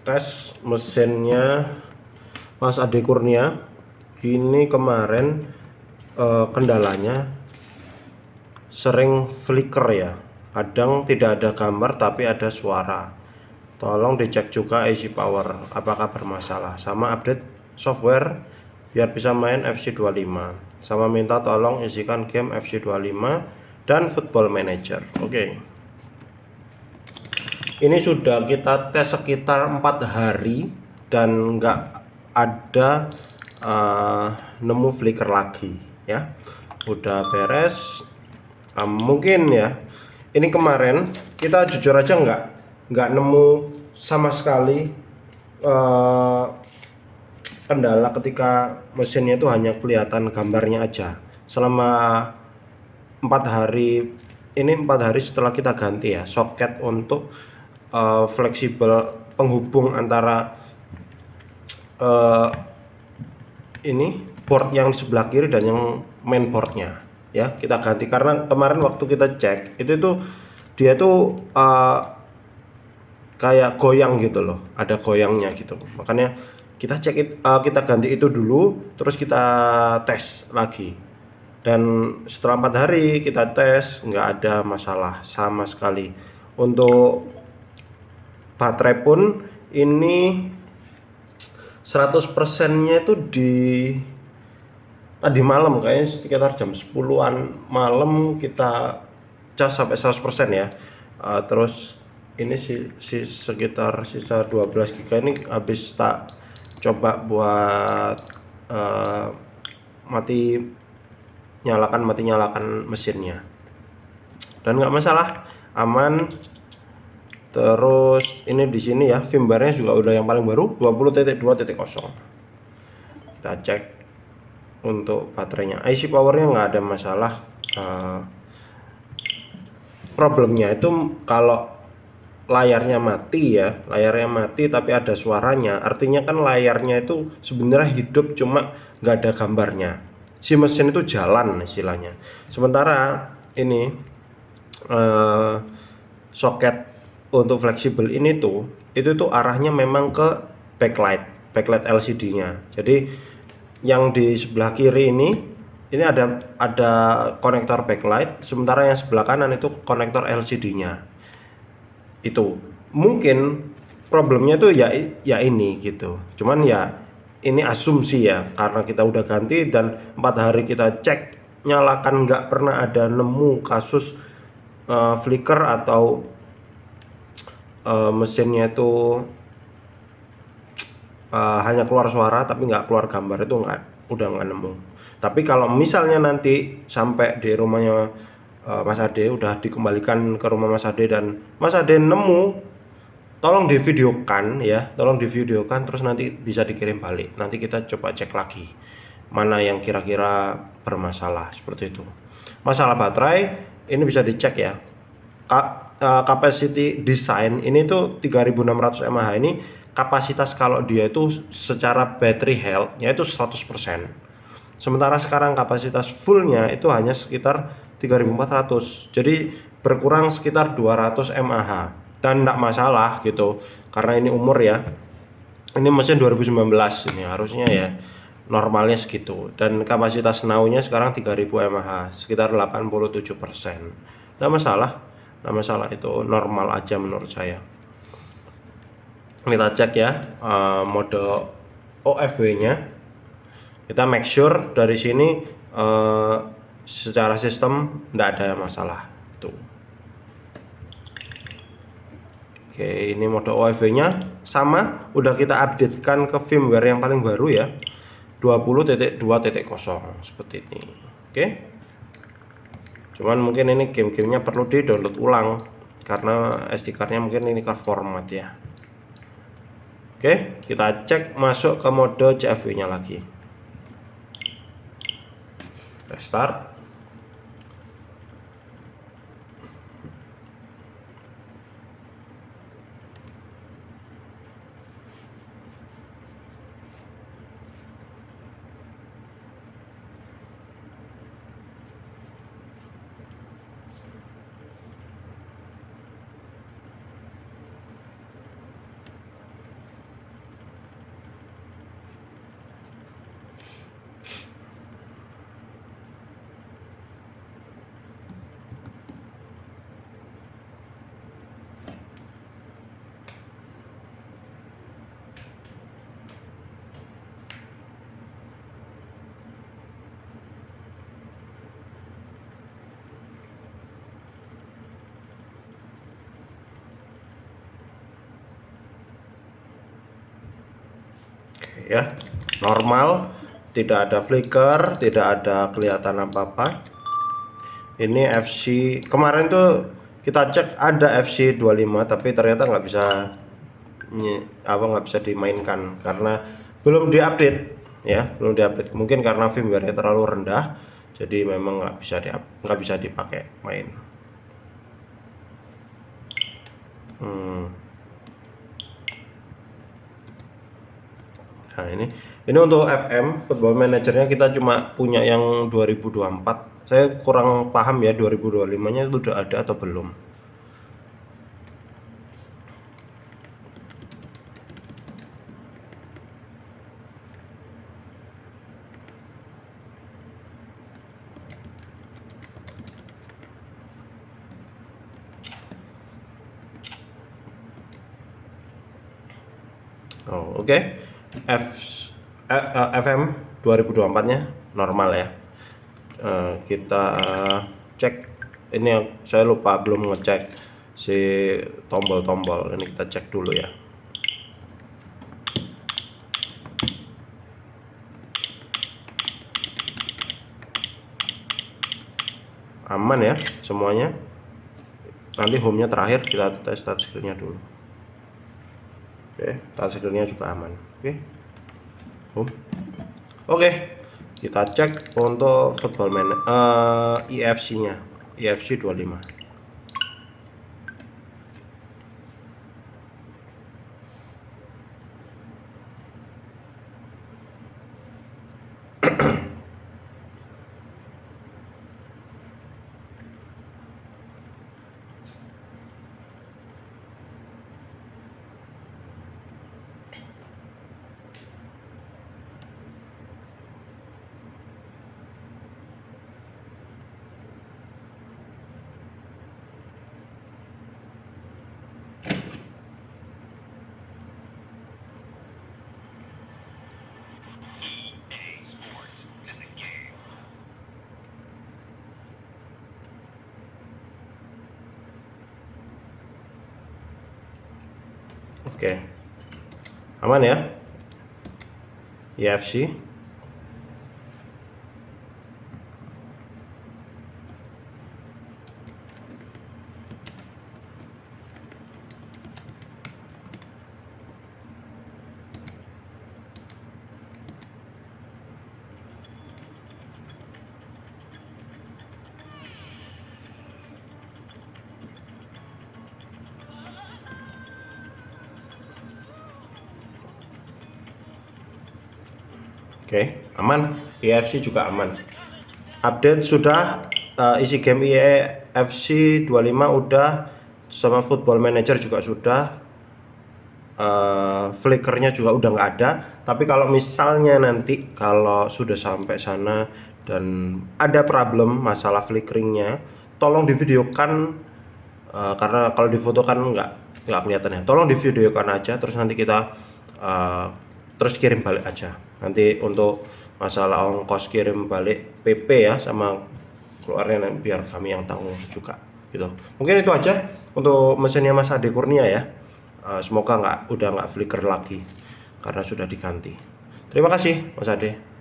tes mesinnya Mas Ade Kurnia. Ini kemarin kendalanya sering flicker ya, kadang tidak ada gambar tapi ada suara. Tolong dicek juga IC power apakah bermasalah, sama update software biar bisa main FC25, sama minta tolong isikan game FC25 dan Football Manager. Oke. Ini sudah kita tes sekitar 4 hari dan nggak ada nemu flicker lagi ya. Udah beres. Mungkin ya, ini kemarin kita jujur aja nggak nemu sama sekali kendala ketika mesinnya itu hanya kelihatan gambarnya aja selama 4 hari. Ini 4 hari setelah kita ganti ya soket untuk fleksibel penghubung antara ini port yang di sebelah kiri dan yang main boardnya ya, kita ganti karena kemarin waktu kita cek itu tuh dia tuh kayak goyang gitu loh, ada goyangnya gitu. Makanya kita cek kita ganti itu dulu, terus kita tes lagi. Dan setelah 4 hari kita tes, nggak ada masalah sama sekali. Untuk baterai pun ini 100%-nya itu di tadi malam, kayaknya sekitar jam 10-an malam kita cas sampai 100% ya. Terus ini sekitar sisa 12 GB ini habis tak coba buat mati nyalakan mesinnya dan nggak masalah, aman. Terus ini di sini ya firmware-nya juga udah yang paling baru 20.2.0. Kita cek untuk baterainya, IC powernya nggak ada masalah. Problemnya itu kalau layarnya mati ya, layarnya mati tapi ada suaranya, artinya kan layarnya itu sebenarnya hidup cuma nggak ada gambarnya, si mesin itu jalan istilahnya. Sementara ini soket untuk fleksibel ini tuh itu tuh arahnya memang ke backlight LCD nya. Jadi yang di sebelah kiri ini ada konektor backlight, sementara yang sebelah kanan itu konektor LCD nya. Itu mungkin problemnya tuh ya ini gitu. Cuman ya ini asumsi ya, karena kita udah ganti dan 4 hari kita cek nyalakan, nggak pernah ada nemu kasus flicker atau mesinnya itu hanya keluar suara tapi nggak keluar gambar, itu udah nggak nemu. Tapi kalau misalnya nanti sampai di rumahnya Mas Ade, udah dikembalikan ke rumah Mas Ade dan Mas Ade nemu, tolong divideokan ya, tolong divideokan, terus nanti bisa dikirim balik. Nanti kita coba cek lagi mana yang kira-kira bermasalah seperti itu. Masalah baterai ini bisa dicek ya. Capacity design ini tuh 3600 mAh ini kapasitas kalau dia itu secara battery health-nya itu 100%. Sementara sekarang kapasitas fullnya itu hanya sekitar 3400, jadi berkurang sekitar 200 mAh. Dan enggak masalah gitu, karena ini umur ya, ini mesin 2019, ini harusnya ya normalnya segitu. Dan kapasitas now-nya sekarang 3000 mAh, sekitar 87%. Enggak masalah, itu normal aja menurut saya. Kita cek ya mode OFW-nya. Kita make sure dari sini secara sistem tidak ada masalah tuh. Oke, ini mode OFW-nya sama, udah kita updatekan ke firmware yang paling baru ya, 20.2.0 seperti ini. Oke. Cuman mungkin ini game-gamenya perlu di-download ulang karena SD card-nya mungkin ini card format ya. Oke, kita cek masuk ke mode CFW-nya lagi. Restart. Ya, normal, tidak ada flicker, tidak ada kelihatan apa-apa. Ini FC kemarin tuh kita cek ada FC 25 tapi ternyata nggak bisa nggak bisa dimainkan karena belum diupdate ya, belum diupdate. Mungkin karena firmware-nya terlalu rendah, jadi memang nggak bisa dipakai main. Nah ini untuk FM Football Managernya kita cuma punya yang 2024. Saya kurang paham ya 2025-nya itu udah ada atau belum. Oh, oke. FM 2024-nya normal ya. Kita cek ini yang saya lupa belum ngecek si tombol-tombol. Ini kita cek dulu ya. Aman ya semuanya. Nanti home-nya terakhir kita tes touchscreen-nya dulu. Oke, touchscreen-nya juga aman. Oke. Home. Oke. Kita cek untuk football EFC-nya. EFC 25. Oke. Aman ya? EFC. Oke, aman. EFC juga aman. Update sudah, isi game EFC 25 udah, sama Football Manager juga sudah. Flickernya juga udah nggak ada. Tapi kalau misalnya nanti kalau sudah sampai sana dan ada problem masalah flickeringnya, tolong divideokan, karena kalau difoto kan nggak kelihatan ya. Tolong divideokan aja, terus nanti kita terus kirim balik aja. Nanti untuk masalah ongkos kirim balik PP ya sama keluarnya biar kami yang tanggung juga gitu. Mungkin itu aja untuk mesinnya Mas Ade Kurnia ya. Semoga udah nggak flicker lagi karena sudah diganti. Terima kasih Mas Ade.